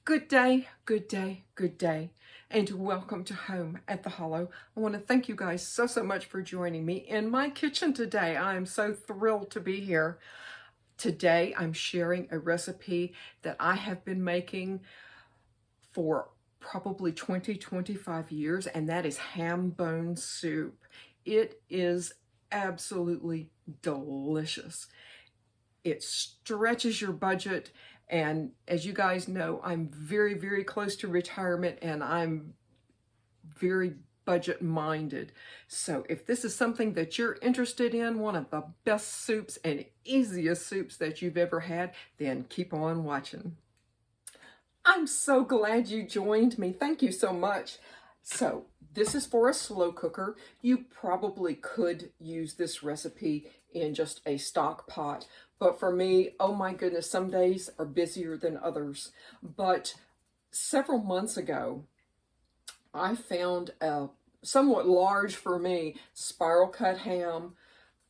Good day, good day, good day, and welcome to Home at the Hollow. I want to thank you guys so much for joining me in my kitchen today. I am so thrilled to be here. Today I'm sharing a recipe that I have been making for probably 25 years, and that is ham bone soup. It is absolutely delicious. It stretches your budget. And as you guys know, I'm very close to retirement and I'm very budget minded. So if this is something that you're interested in, one of the best soups and easiest soups that you've ever had, then keep on watching. I'm so glad you joined me. Thank you so much. So this is for a slow cooker. You probably could use this recipe in just a stock pot. But for me, oh my goodness, some days are busier than others. But several months ago, I found a somewhat large for me spiral cut ham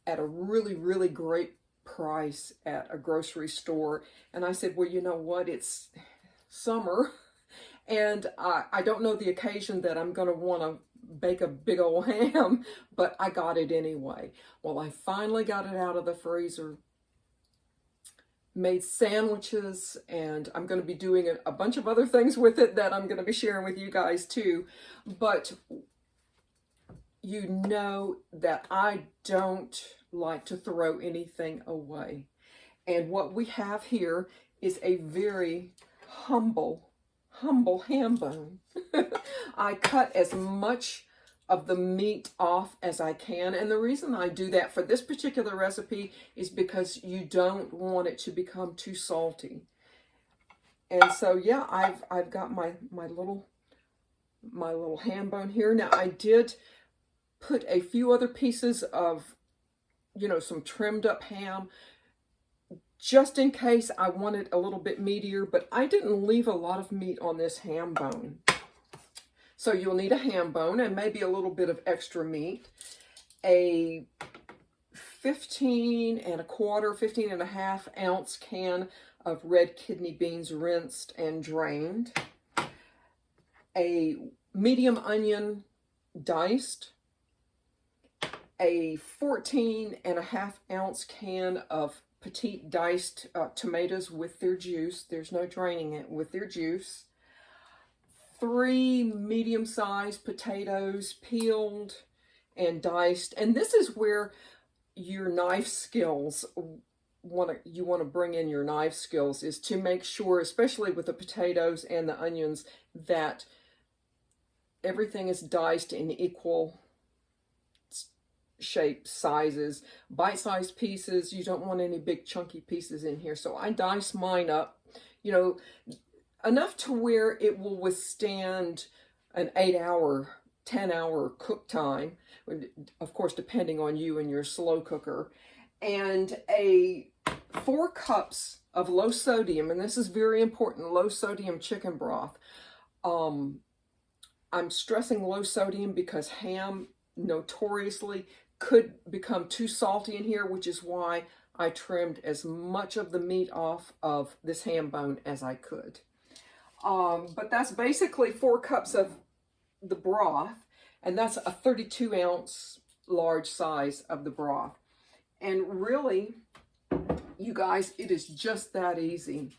at a really great price at a grocery store. And I said, well, you know what? It's summer. And I don't know the occasion that I'm going to want to bake a big old ham, but I got it anyway. Well, I finally got it out of the freezer, made sandwiches, and I'm going to be doing a bunch of other things with it that I'm going to be sharing with you guys too. But you know that I don't like to throw anything away. And what we have here is a very humble ham bone. I cut as much of the meat off as I can, and the reason I do that for this particular recipe is because you don't want it to become too salty. And so yeah, I've got my little ham bone here. Now I did put a few other pieces of, some trimmed up ham, just in case I wanted a little bit meatier, but I didn't leave a lot of meat on this ham bone. So you'll need a ham bone and maybe a little bit of extra meat, a 15 and a half ounce can of red kidney beans rinsed and drained, a medium onion diced, a 14 and a half ounce can of petite diced tomatoes with their juice. There's no draining it, with their juice. 3 medium-sized potatoes, peeled and diced. And this is where your knife skills, you want to bring in your knife skills, is to make sure, especially with the potatoes and the onions, that everything is diced in equal shapes, sizes, bite-sized pieces. You don't want any big chunky pieces in here. So I dice mine up, enough to where it will withstand an 8-hour, 10-hour cook time, of course, depending on you and your slow cooker, and 4 cups of low sodium, and this is very important, low sodium chicken broth. I'm stressing low sodium because ham notoriously could become too salty in here, which is why I trimmed as much of the meat off of this ham bone as I could. But that's basically 4 cups of the broth, and that's a 32 ounce large size of the broth. And really, you guys, it is just that easy.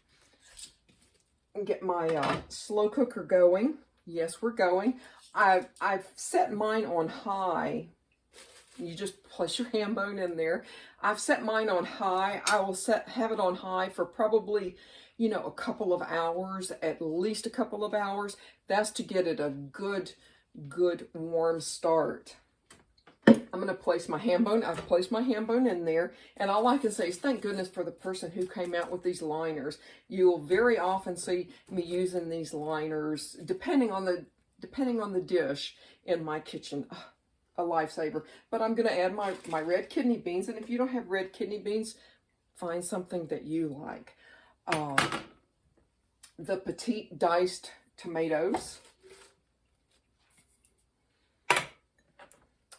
Get my slow cooker going. Yes, we're going. I've set mine on high. You just place your ham bone in there. I've set mine on high. I will have it on high for probably, a couple of hours, at least a couple of hours. That's to get it a good warm start. I'm going to place my ham bone. I've placed my ham bone in there, and all I can say is thank goodness for the person who came out with these liners. You'll very often see me using these liners, depending on the dish in my kitchen. A lifesaver. But I'm going to add my red kidney beans, and if you don't have red kidney beans, find something that you like. The petite diced tomatoes,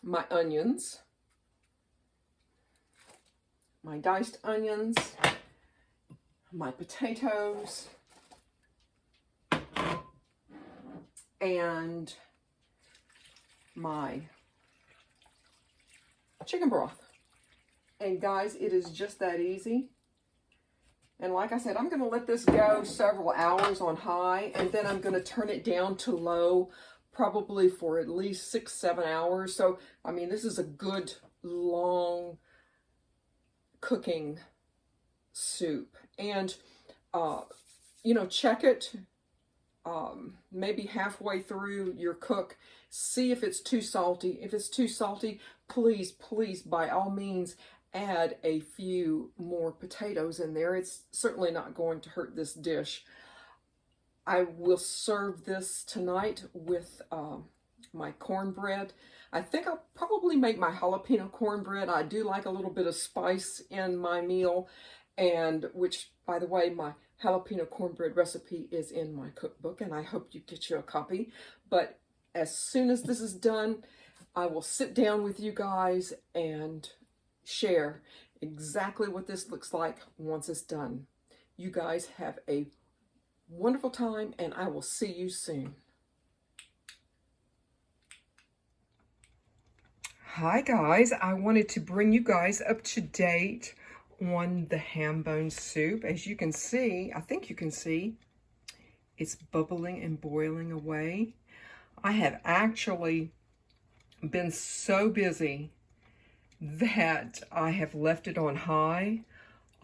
my onions, my diced onions, my potatoes, and my chicken broth. And guys, it is just that easy. And like I said, I'm going to let this go several hours on high, and then I'm going to turn it down to low, probably for at least 6-7 hours. So, I mean, this is a good long cooking soup. And, you know, check it maybe halfway through your cook. See if it's too salty. If it's too salty, please, please, by all means, add a few more potatoes in there. It's certainly not going to hurt this dish. I will serve this tonight with my cornbread. I think I'll probably make my jalapeno cornbread. I do like a little bit of spice in my meal, and which, by the way, my jalapeno cornbread recipe is in my cookbook, and I hope you get you a copy. But as soon as this is done, I will sit down with you guys and share exactly what this looks like once it's done. You guys have a wonderful time, and I will see you soon. Hi guys, I wanted to bring you guys up to date on the ham bone soup. As you can see, I think you can see, it's bubbling and boiling away. I have actually been so busy that I have left it on high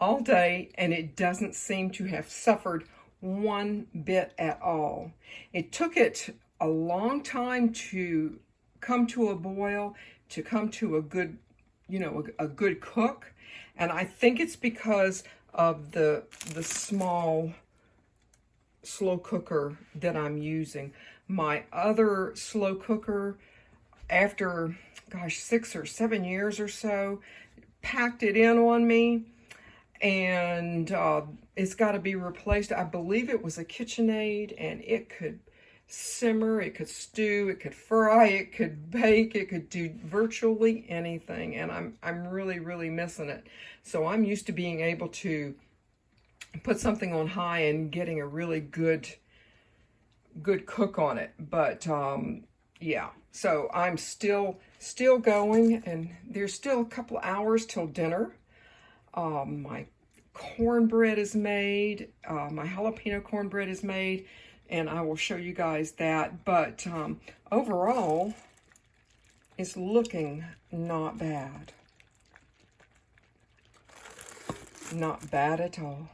all day, and it doesn't seem to have suffered one bit at all. It took it a long time to come to a boil, to come to a good, you know, a good cook. And I think it's because of the small slow cooker that I'm using. My other slow cooker, after, gosh, 6 or 7 years or so, packed it in on me, and it's got to be replaced. I believe it was a KitchenAid, and it could simmer, it could stew, it could fry, it could bake, it could do virtually anything, and I'm really, really missing it. So I'm used to being able to put something on high and getting a really good cook on it. But yeah, so I'm still going, and there's still a couple hours till dinner. My cornbread is made, my jalapeno cornbread is made, and I will show you guys that. But overall, it's looking not bad. Not bad at all.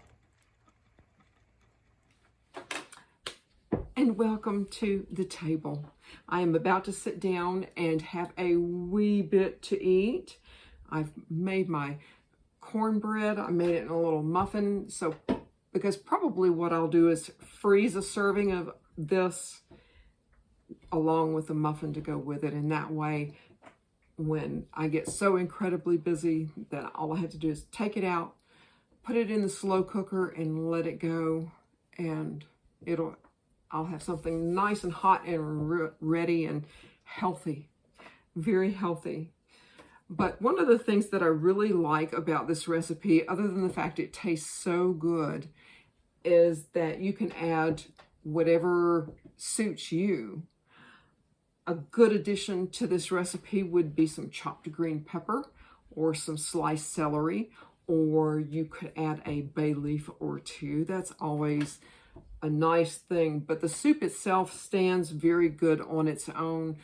And welcome to the table. I am about to sit down and have a wee bit to eat. I've made my cornbread. I made it in a little muffin. So, because probably what I'll do is freeze a serving of this along with a muffin to go with it. And that way, when I get so incredibly busy that all I have to do is take it out, put it in the slow cooker and let it go, and I'll have something nice and hot and ready and healthy, very healthy. But one of the things that I really like about this recipe, other than the fact it tastes so good, is that you can add whatever suits you. A good addition to this recipe would be some chopped green pepper or some sliced celery, or you could add a bay leaf or two. That's always a nice thing. But the soup itself stands very good on its own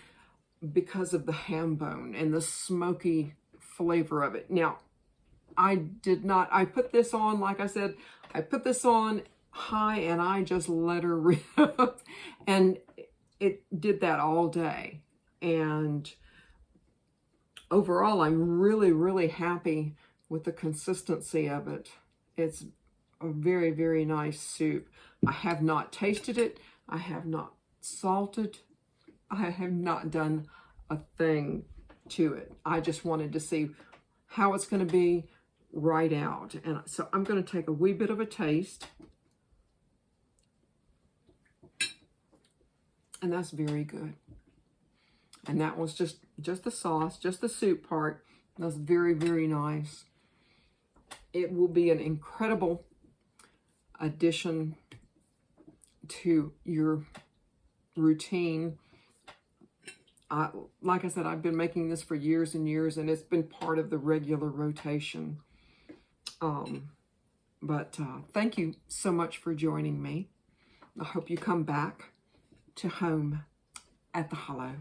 because of the ham bone and the smoky flavor of it. Now, I put this on, like I said, I put this on high and I just let her rip. And it did that all day. And overall, I'm really, really happy with the consistency of it. It's a very, very nice soup. I have not tasted it. I have not salted. I have not done a thing to it. I just wanted to see how it's going to be right out. And so I'm going to take a wee bit of a taste. And that's very good. And that was just the sauce, just the soup part. That's very, very nice. It will be an incredible addition to your routine. Like I said, I've been making this for years and years, and it's been part of the regular rotation. Thank you so much for joining me. I hope you come back to Home at the Hollow.